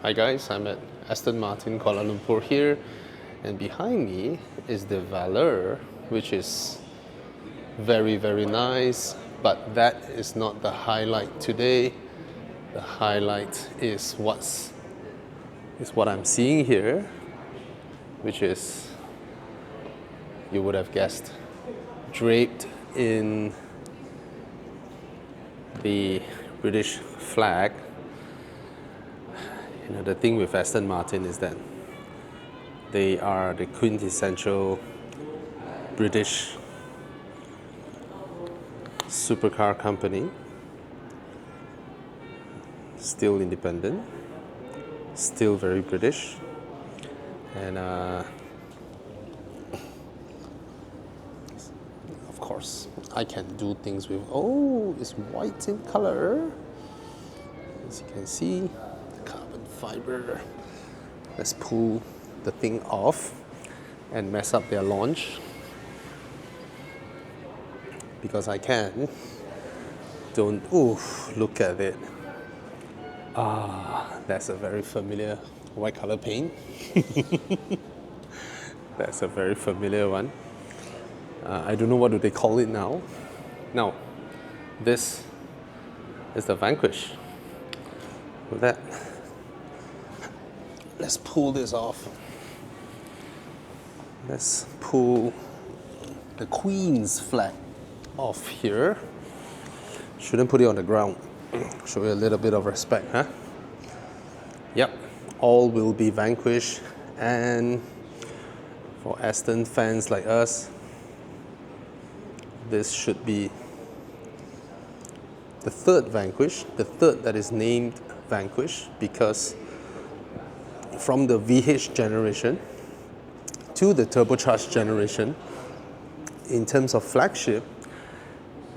Hi guys, I'm at Aston Martin Kuala Lumpur here, and behind me is the Valor, which is very nice, but that is not the highlight today. The highlight is what I'm seeing here, which is, you would have guessed, draped in the British flag. You know, the thing with Aston Martin is that they are the quintessential British supercar company, still independent, still very British, and of course I can do things with, oh, it's white in color, as you can see, carbon fiber. Let's pull the thing off and mess up their launch, because I can. Don't, oof, look at it. That's a very familiar white color paint. That's a very familiar one. I don't know what do they call it now. Now, this is the Vanquish. With that, let's pull this off. Let's pull the Queen's flag off here. Shouldn't put it on the ground. Show you a little bit of respect, huh? Yep, all will be Vanquish, and for Aston fans like us, this should be the third Vanquish, the third that is named Vanquish, because from the VH generation to the turbocharged generation, in terms of flagship,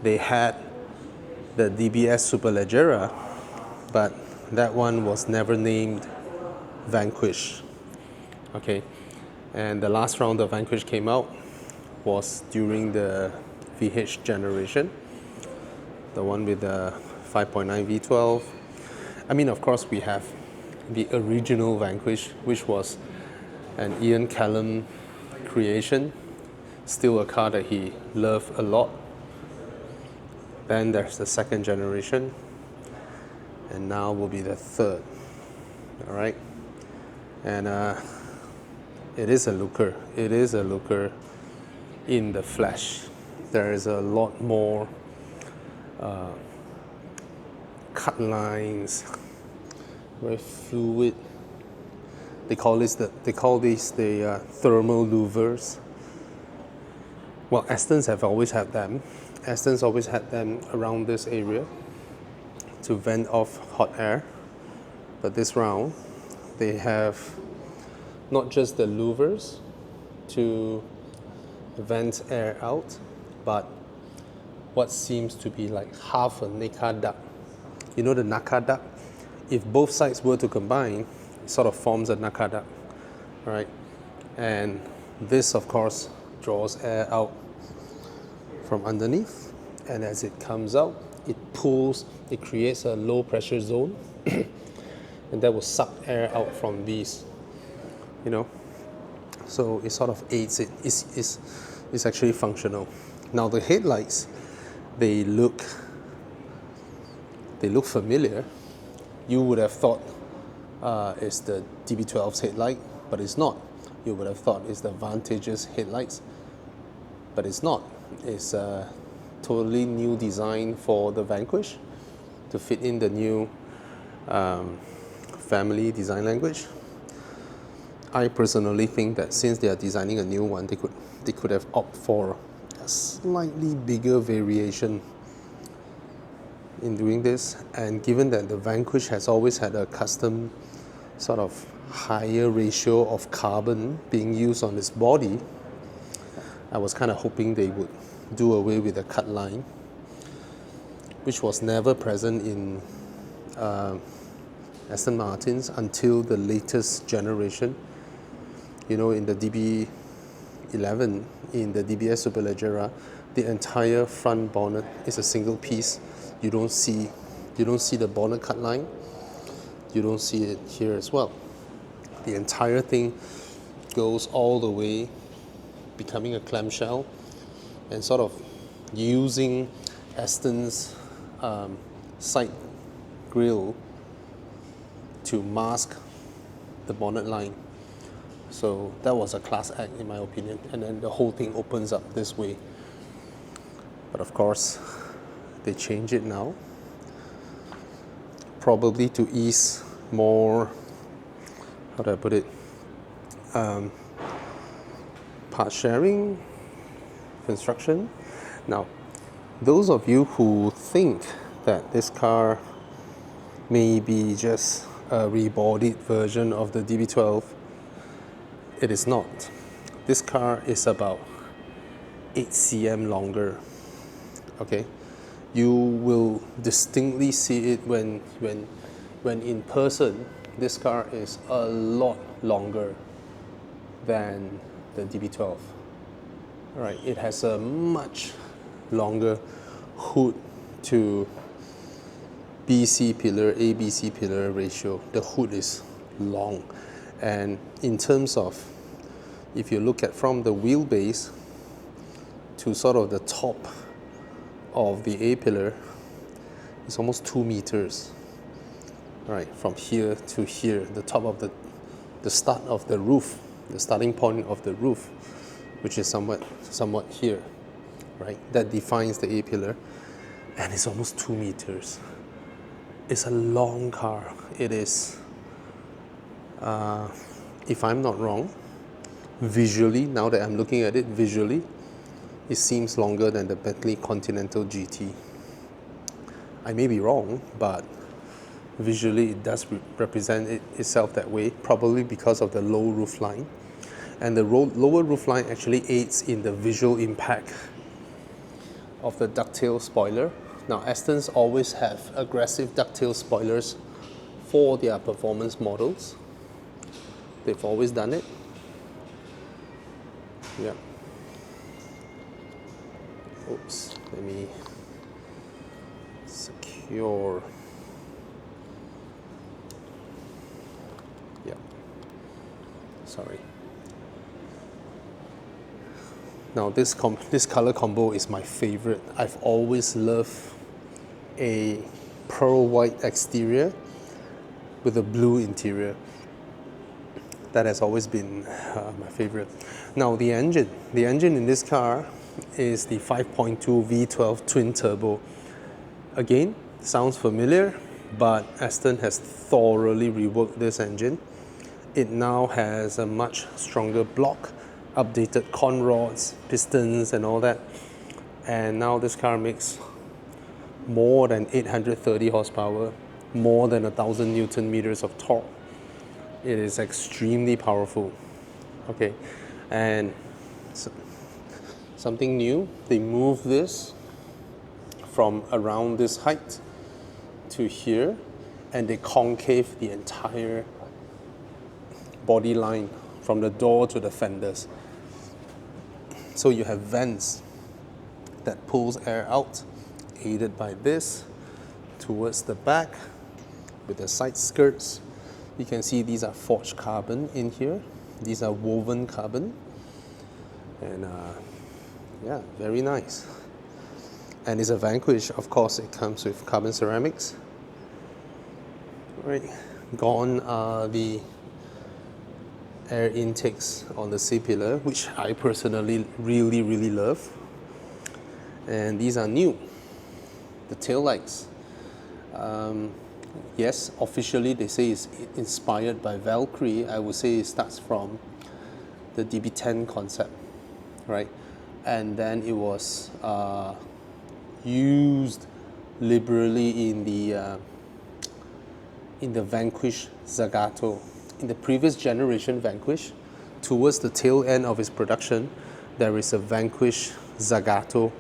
they had the DBS Superleggera, but that one was never named Vanquish. Okay, and the last round of Vanquish came out was during the VH generation, the one with the 5.9 V12. I mean, of course, we have the original Vanquish, which was an Ian Callum creation, still a car that he loved a lot. Then there's the second generation, and now will be the third. All right, and it is a looker. It is a looker in the flesh. There is a lot more cut lines, very fluid. They call these the thermal louvers. Well, Astons have always had them. Aston's always had them around this area to vent off hot air. But this round, they have not just the louvers to vent air out, but what seems to be like half a NECA duct. You know the NACA duct? If both sides were to combine, it sort of forms a NACA duct, right? And this, of course, draws air out from underneath, and as it comes out, it pulls, it creates a low pressure zone, and that will suck air out from these, you know. So it sort of aids it. It's actually functional. Now the headlights, they look familiar. You would have thought it's the DB12's headlight, but it's not. You would have thought it's the Vantage's headlights, but it's not. It's a totally new design for the Vanquish to fit in the new family design language. I personally think that since they are designing a new one, they could have opted for a slightly bigger variation in doing this. And given that the Vanquish has always had a custom sort of higher ratio of carbon being used on its body, I was kind of hoping they would do away with the cut line, which was never present in Aston Martins until the latest generation. You know, in the DB11, in the DBS Superleggera, the entire front bonnet is a single piece. You don't see the bonnet cut line. You don't see it here as well. The entire thing goes all the way, becoming a clamshell, and sort of using Aston's side grille to mask the bonnet line. So that was a class act in my opinion, and then the whole thing opens up this way. But of course they change it now, probably to ease more, how do I put it, part sharing, construction. Now, those of you who think that this car may be just a rebodied version of the DB12, it is not. This car is about 8 cm longer. Okay, you will distinctly see it when in person. This car is a lot longer than the DB12. All right, it has a much longer hood to BC pillar, ABC pillar ratio. The hood is long, and in terms of, if you look at from the wheelbase to sort of the top of the A pillar, it's almost 2 meters. Right, from here to here, the top of the start of the roof, the starting point of the roof, which is somewhat here, right? That defines the A pillar, and it's almost 2 meters. It's a long car. It is, if I'm not wrong, visually, now that I'm looking at it visually, it seems longer than the Bentley Continental GT. I may be wrong, but visually it does represent itself that way, probably because of the low roof line. And the lower roof line actually aids in the visual impact of the ducktail spoiler. Now, Astons always have aggressive ducktail spoilers for their performance models. They've always done it. Yeah. Oops, let me secure. Yeah. Sorry. Now this color combo is my favorite. I've always loved a pearl white exterior with a blue interior. That has always been my favorite. Now the engine in this car is the 5.2 V12 twin turbo. Again, sounds familiar, but Aston has thoroughly reworked this engine. It now has a much stronger block, updated con rods, pistons and all that. And now this car makes more than 830 horsepower, more than 1,000 Newton meters of torque. It is extremely powerful. Okay, and so, something new, they moved this from around this height to here, and they concave the entire body line from the door to the fenders. So you have vents that pulls air out, aided by this towards the back with the side skirts. You can see these are forged carbon in here. These are woven carbon, and yeah, very nice. And it's a Vanquish, of course. It comes with carbon ceramics. Right, gone are the air intakes on the C-pillar, which I personally really love. And these are new. The tail lights. Yes, officially they say it's inspired by Valkyrie. I would say it starts from the DB10 concept, right? And then it was used liberally in the Vanquish Zagato. In the previous generation Vanquish, towards the tail end of its production, there is a Vanquish Zagato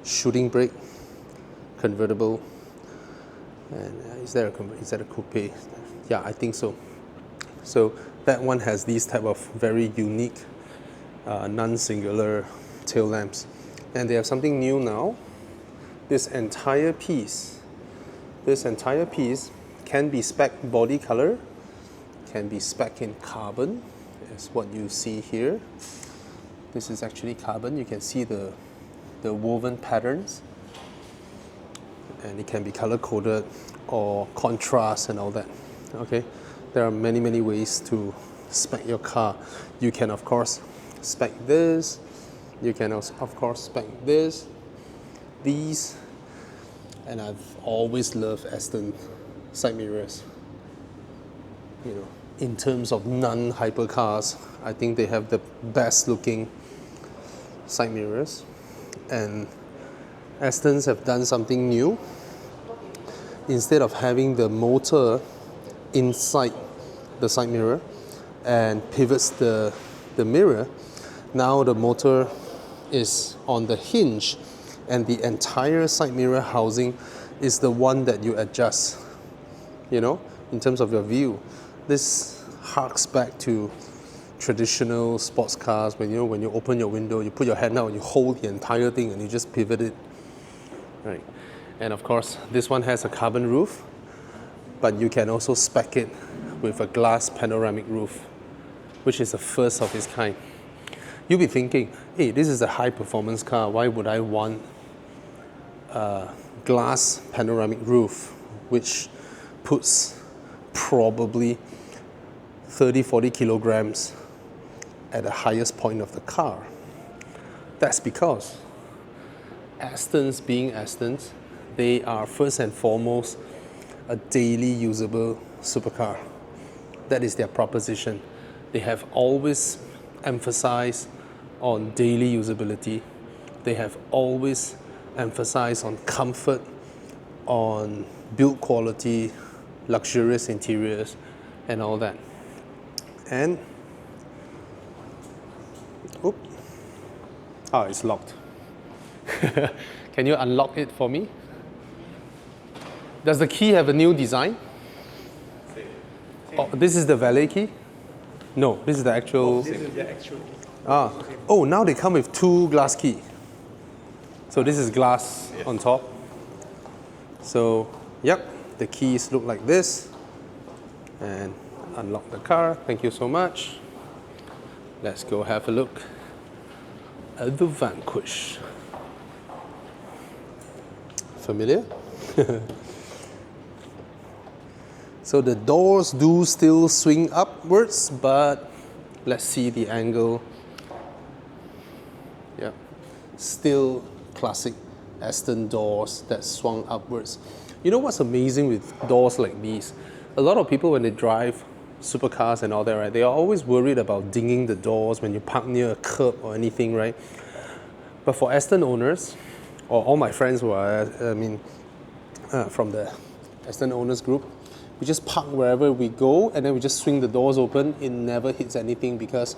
shooting brake convertible. And is that a coupe? Yeah, I think so. So that one has these type of very unique non-singular tail lamps. And they have something new now. This entire piece can be spec body color, can be spec in carbon, is what you see here. This is actually carbon. You can see the woven patterns, and it can be color coded or contrast and all that. Okay, there are many ways to spec your car. You can of course spec this. You can also of course spec this, these, and I've always loved Aston side mirrors. You know, in terms of non-hypercars, I think they have the best looking side mirrors, and Astons have done something new. Instead of having the motor inside the side mirror and pivots the mirror, now the motor is on the hinge, and the entire side mirror housing is the one that you adjust, you know, in terms of your view. This harks back to traditional sports cars when you open your window, you put your hand out and you hold the entire thing and you just pivot it. Right. And of course, this one has a carbon roof, but you can also spec it with a glass panoramic roof, which is the first of its kind. You'll be thinking, hey, this is a high performance car, why would I want a glass panoramic roof, which puts probably 30-40 kilograms at the highest point of the car? That's because Astons, being Astons, they are first and foremost a daily usable supercar. That is their proposition. They have always emphasized on daily usability. They have always emphasized on comfort, on build quality, luxurious interiors, and all that. And it's locked. Can you unlock it for me? Does the key have a new design? Oh, this is the valet key? No, this is the actual. This is the actual. Oh, now they come with two glass key. So this is glass on top. So, yep, the keys look like this. And unlock the car. Thank you so much. Let's go have a look at the Vanquish. Familiar? So the doors do still swing upwards, but let's see the angle. Yeah, still classic Aston doors that swung upwards. You know what's amazing with doors like these? A lot of people, when they drive supercars and all that, right, they are always worried about dinging the doors when you park near a curb or anything, right? But for Aston owners, or all my friends who are, from the Aston owners group, we just park wherever we go and then we just swing the doors open. It never hits anything because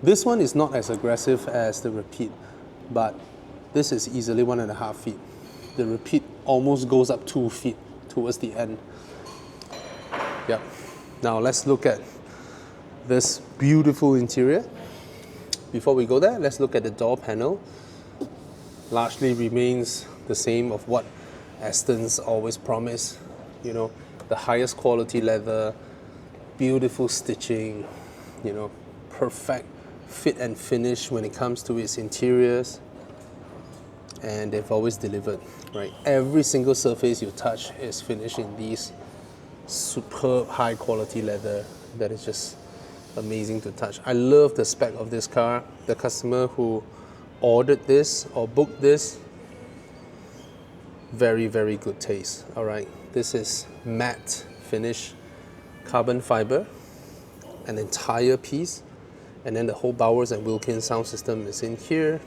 this one is not as aggressive as the Rapide, but this is easily 1.5 feet. The Rapide almost goes up 2 feet towards the end. Yep. Now let's look at this beautiful interior. Before we go there, let's look at the door panel. Largely remains the same of what Astons always promise. You know, the highest quality leather, beautiful stitching, you know, perfect fit and finish when it comes to its interiors. And they've always delivered, right? Every single surface you touch is finished in these superb high quality leather that is just amazing to touch. I love the spec of this car. The customer who ordered this or booked this, very good taste. All right, this is matte finish, carbon fiber, an entire piece, and then the whole Bowers and Wilkins sound system is in here.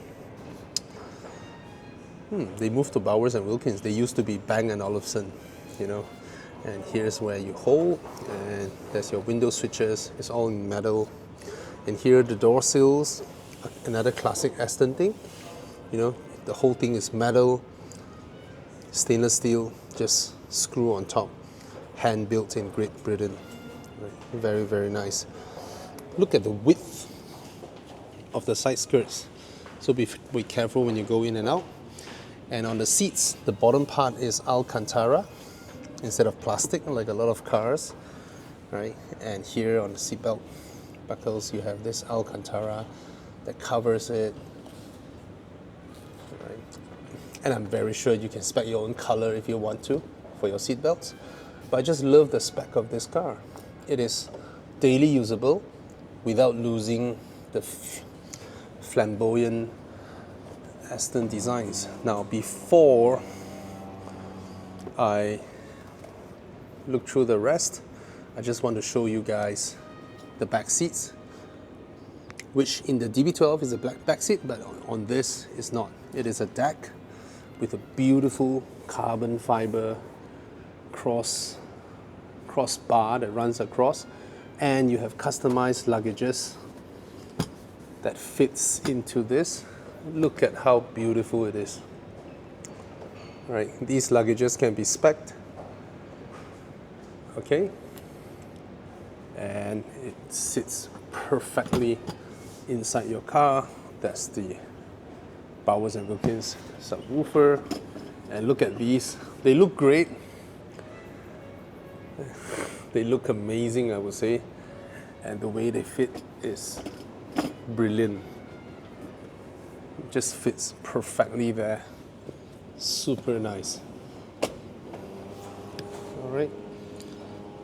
They moved to Bowers and Wilkins. They used to be Bang & Olufsen, you know. And here's where you hold, and there's your window switches. It's all in metal. And here are the door sills, another classic Aston thing. You know, the whole thing is metal, stainless steel, just screw on top, hand built in Great Britain. Right. Very nice. Look at the width of the side skirts. So be careful when you go in and out. And on the seats, the bottom part is Alcantara. instead of plastic like a lot of cars, right? And here on the seatbelt buckles you have this Alcantara that covers it, right? And I'm very sure you can spec your own color if you want to for your seatbelts. But I just love the spec of this car. It is daily usable without losing the flamboyant Aston designs. Now, before I look through the rest, I just want to show you guys the back seats, which in the DB12 is a black back seat, but on this is not. It is a deck with a beautiful carbon fiber cross bar that runs across, and you have customized luggages that fits into this. Look at how beautiful it is. Right, these luggages can be spec'd, okay, and it sits perfectly inside your car. That's the Bowers & Wilkins subwoofer, and look at these. They look great. They look amazing, I would say, and the way they fit is brilliant. It just fits perfectly there. Super nice. All right,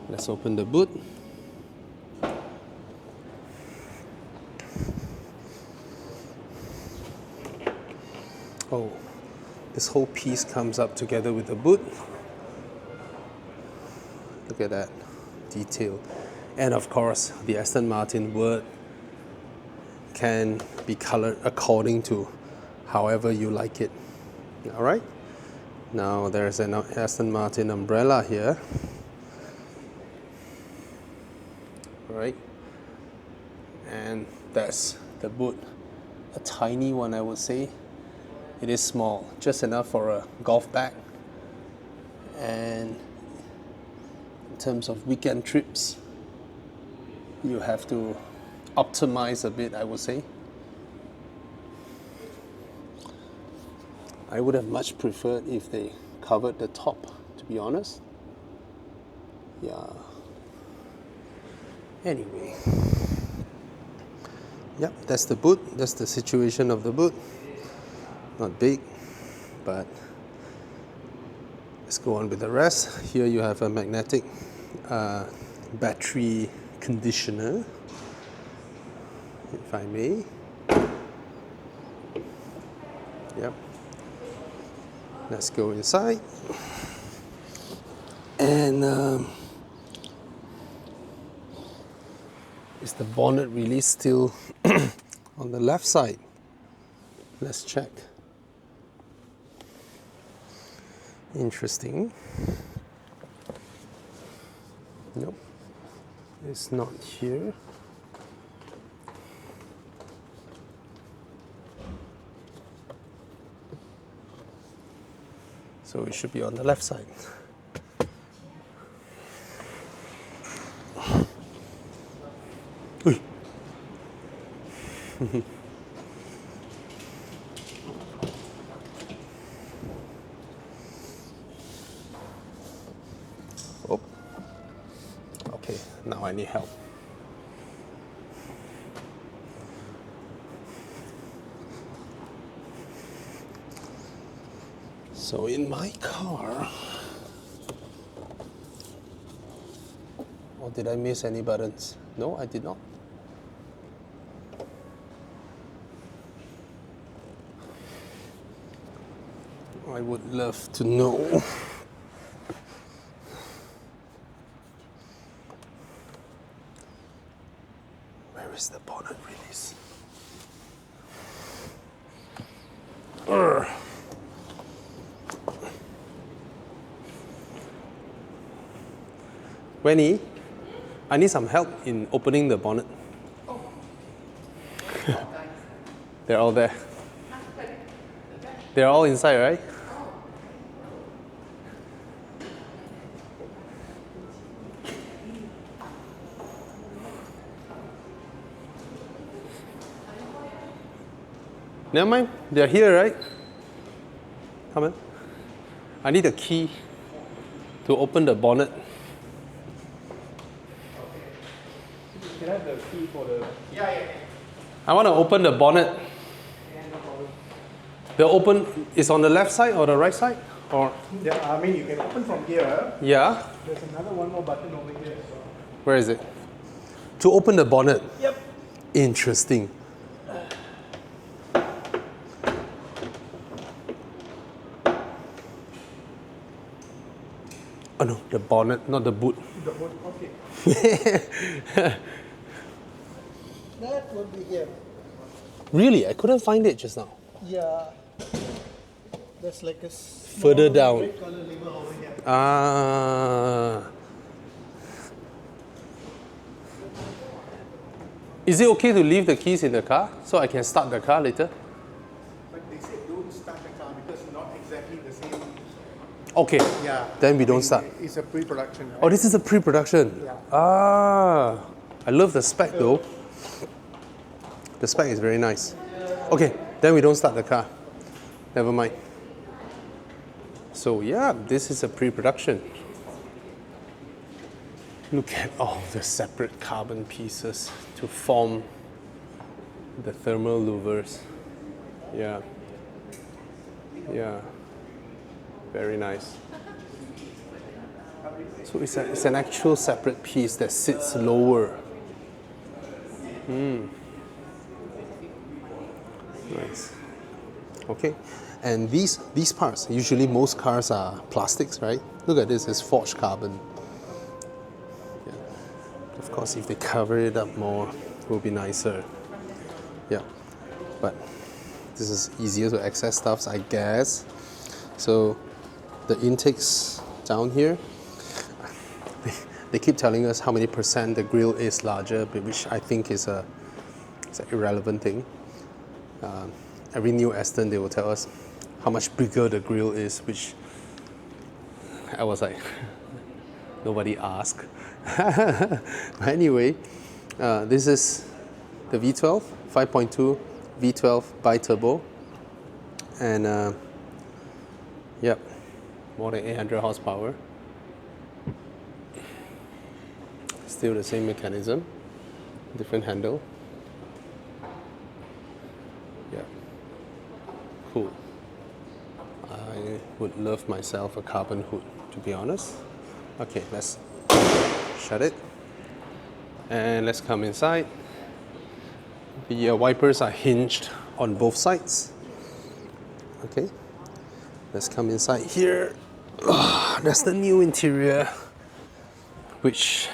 let's open the boot. Oh, this whole piece comes up together with the boot. Look at that detail. And of course, the Aston Martin word can be colored according to however you like it. All right. Now there's an Aston Martin umbrella here. All right. And that's the boot. A tiny one, I would say. It is small, just enough for a golf bag. And in terms of weekend trips, you have to optimize a bit, I would say. I would have much preferred if they covered the top, to be honest. Yeah. Anyway. Yep, that's the boot. That's the situation of the boot. Not big, but let's go on with the rest. Here you have a magnetic battery conditioner, if I may. Yep. Let's go inside. And is the bonnet really still on the left side? Let's check. Interesting. Nope, it's not here. So it should be on the left side. Oh, okay, now I need help. So in my car, or did I miss any buttons? No, I did not. I would love to know. Where is the bonnet release? Wenny, I need some help in opening the bonnet. Oh. They're all there. They're all inside, right? Never mind, they're here, right? Come on. I need a key. to open the bonnet. Can I have the key for the... I want to open the bonnet. Yeah, no problem. The open is on the left side or the right side? Or Yeah, I mean, you can open from here. yeah? There's another one more button over here. So. Where is it? To open the bonnet. Yep. Interesting. Oh no, the bonnet, not the boot. The boot, okay. That would be here. Really? I couldn't find it just now. Yeah. There's like a small Further down. red color lever over here. Ah. Is it okay to leave the keys in the car so I can start the car later? But they said don't start the car because not exactly the same. Okay. Yeah. Then we don't start. It's a pre-production. Right? Oh, this is a pre-production. Yeah. Ah. I love the spec though. The spec is very nice. Okay, then we don't start the car. Never mind. So yeah, this is a pre-production. Look at all the separate carbon pieces to form the thermal louvers. Yeah. Yeah. Very nice. So it's an actual separate piece that sits lower. Nice. Okay. And these parts, usually most cars are plastics, right? Look at this, it's forged carbon. Yeah. Of course, if they cover it up more, it will be nicer. Yeah. But this is easier to access stuff, I guess. So the intakes down here, they keep telling us how many percent the grille is larger, which I think is it's an irrelevant thing. Every new Aston, they will tell us how much bigger the grille is, which I was like, nobody asked. But anyway, this is the V12, 5.2 V12 bi-turbo. And yep, more than 800 horsepower. Still the same mechanism, different handle. Yeah, cool. I would love myself a carbon hood, to be honest. Okay, let's shut it. And let's come inside. The wipers are hinged on both sides. Okay, let's come inside here. That's the new interior, which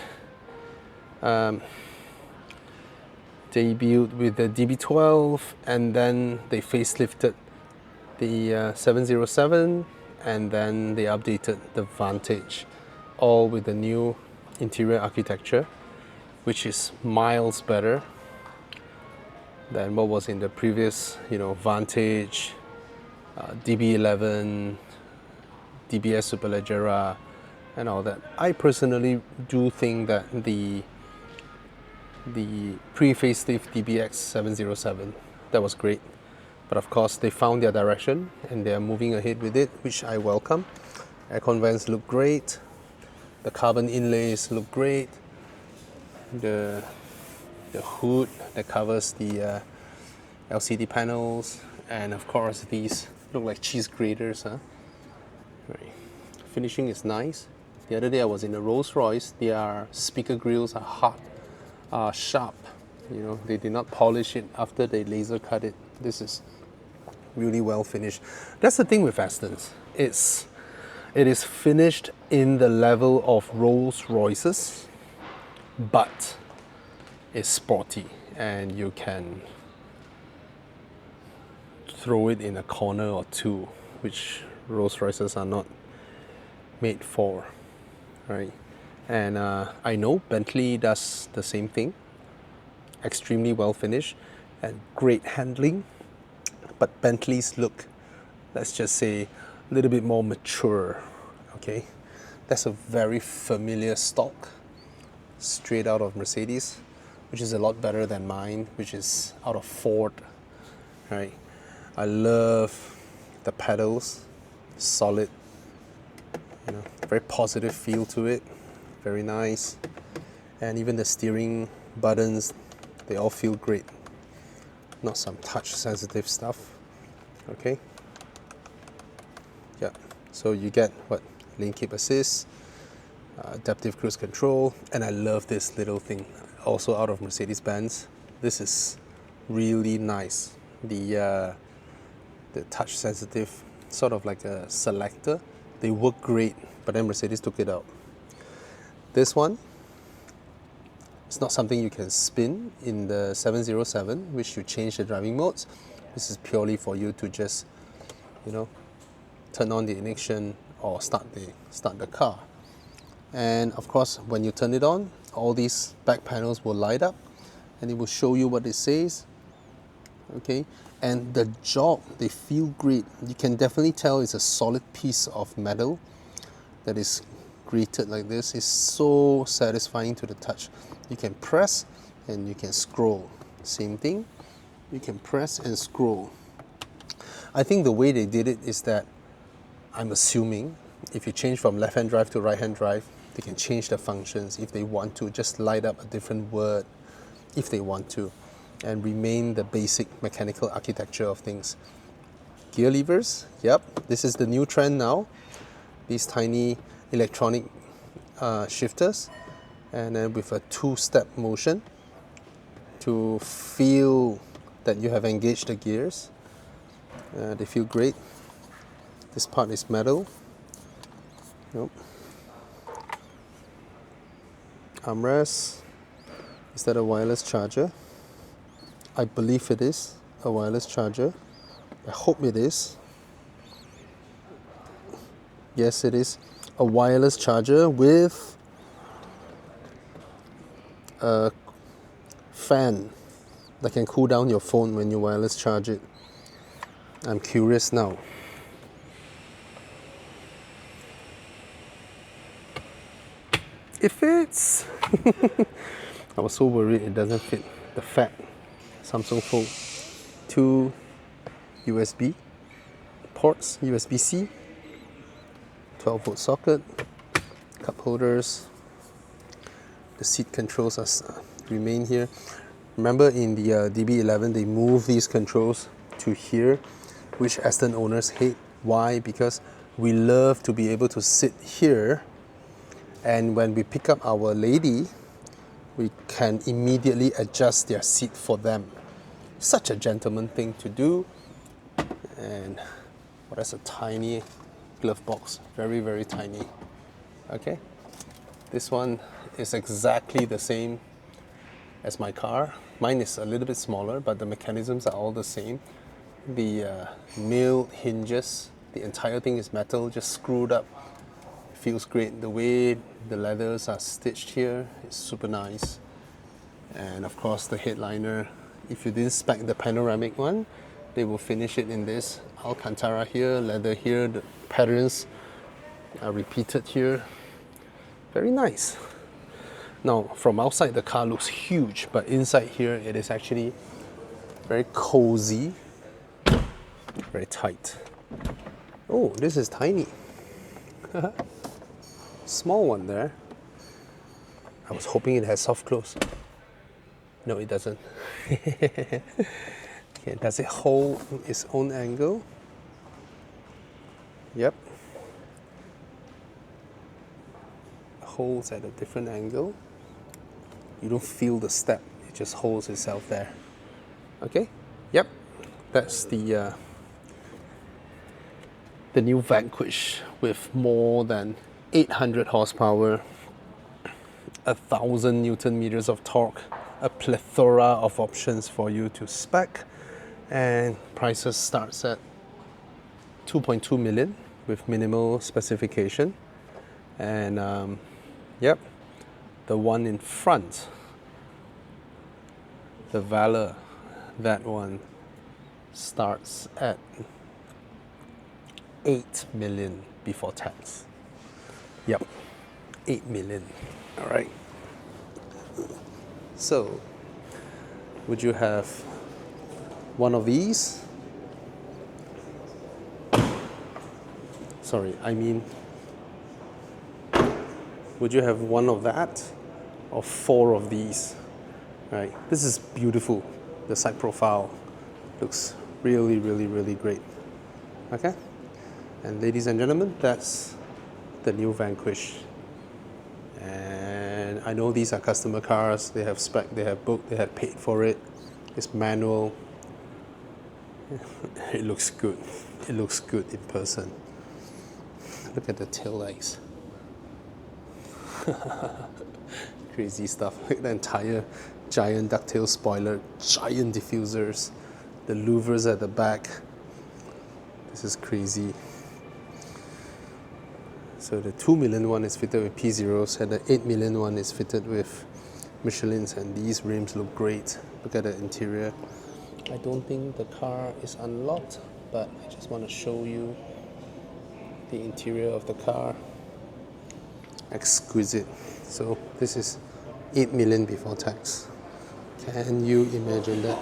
debuted with the DB12, and then they facelifted the 707, and then they updated the Vanquish, all with the new interior architecture, which is miles better than what was in the previous, Vanquish, DB11, DBS Superleggera, and all that. I personally do think that the pre-facelift DBX 707, that was great. But of course, they found their direction and they are moving ahead with it, which I welcome. Aircon vents look great. The carbon inlays look great. The hood that covers the LCD panels, and of course these look like cheese graters. Huh? Right. Finishing is nice. The other day I was in a Royce. Their speaker grills are hot, sharp. They did not polish it after they laser cut it. This is really well finished. That's the thing with Astons. It is finished in the level of Rolls-Royces, but it's sporty, and you can throw it in a corner or two, which Rolls-Royces are not made for, right? And I know Bentley does the same thing. Extremely well finished and great handling, but Bentleys look, let's just say, a little bit more mature. Okay, that's a very familiar stock, straight out of Mercedes, which is a lot better than mine, which is out of Ford. Right, I love the pedals, solid. Very positive feel to it, very nice. And even the steering buttons, they all feel great. Not some touch sensitive stuff. Okay. Yeah. So you get what? Lane keep assist, adaptive cruise control, and I love this little thing. Also out of Mercedes-Benz. This is really nice. The touch sensitive, sort of like a selector. They work great, but then Mercedes took it out. This one, it's not something you can spin in the 707, which you change the driving modes. This is purely for you to just, turn on the ignition or start the car. And of course, when you turn it on, all these back panels will light up and it will show you what it says. Okay, and the job, they feel great. You can definitely tell it's a solid piece of metal that is grated like this. It's so satisfying to the touch. You can press and you can scroll. Same thing, you can press and scroll. I think the way they did it is that, I'm assuming, if you change from left-hand drive to right-hand drive, they can change the functions if they want to, just light up a different word if they want to, and remain the basic mechanical architecture of things. Gear levers, yep, this is the new trend now. These tiny electronic shifters, and then with a two-step motion to feel that you have engaged the gears. They feel great. This part is metal. Nope. Armrest. Is that a wireless charger? I believe it is a wireless charger. I hope it is. Yes, it is a wireless charger with a fan that can cool down your phone when you wireless charge it. I'm curious now. It fits! I was so worried it doesn't fit the fat Samsung Fold. 2 USB ports, USB-C, 12-volt socket, cup holders. The seat controls remain here. Remember in the DB11 they moved these controls to here, which Aston owners hate. Why? Because we love to be able to sit here, and when we pick up our lady, we can immediately adjust their seat for them. Such a gentleman thing to do. And well, that's a tiny glove box, very, very tiny. Okay, this one is exactly the same as my car. Mine is a little bit smaller, but the mechanisms are all the same. The milled hinges, the entire thing is metal, just screwed up. Feels great. The way the leathers are stitched here is super nice. And of course the headliner, if you didn't spec the panoramic one, they will finish it in this Alcantara here, leather here, the patterns are repeated here. Very nice. Now from outside the car looks huge, but inside here it is actually very cozy, very tight. Oh, this is tiny. Small one there. I was hoping it has soft close. No, it doesn't. Okay, does it hold its own angle? Yep. Holds at a different angle. You don't feel the step, it just holds itself there. Okay? Yep. That's the new Vanquish with more than 800 horsepower, 1,000 Newton meters of torque, a plethora of options for you to spec, and prices starts at 2.2 million with minimal specification. And yep, the one in front, the Valor, that one starts at 8 million before tax. Yep, 8 million. All right. So, would you have one of these? Sorry, I mean Would you have one of that or 4 of these? Right, this is beautiful. The side profile looks really, really, really great. Okay, and ladies and gentlemen, that's the new Vanquish. And I know these are customer cars. They have spec, they have booked, they have paid for it. It's manual. It looks good. It looks good in person. Look at the tail lights. Crazy stuff. Like the entire giant ducktail spoiler, giant diffusers, the louvers at the back. This is crazy. So the 2 million one is fitted with P0s and the 8 million one is fitted with Michelins, and these rims look great. Look at the interior. I don't think the car is unlocked, but I just want to show you the interior of the car. Exquisite. So this is 8 million before tax. Can you imagine that?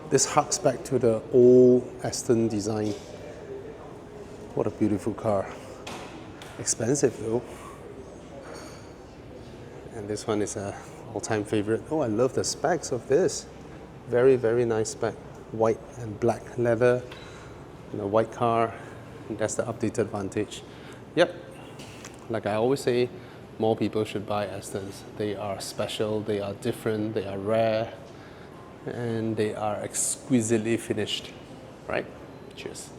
This harks back to the old Aston design. What a beautiful car. Expensive though. And this one is a all-time favorite. Oh, I love the specs of this. Very, very nice spec. White and black leather in a white car. And that's the updated Vantage. Yep. Like I always say, more people should buy Astons. They are special, they are different, they are rare, and they are exquisitely finished. Right? Cheers.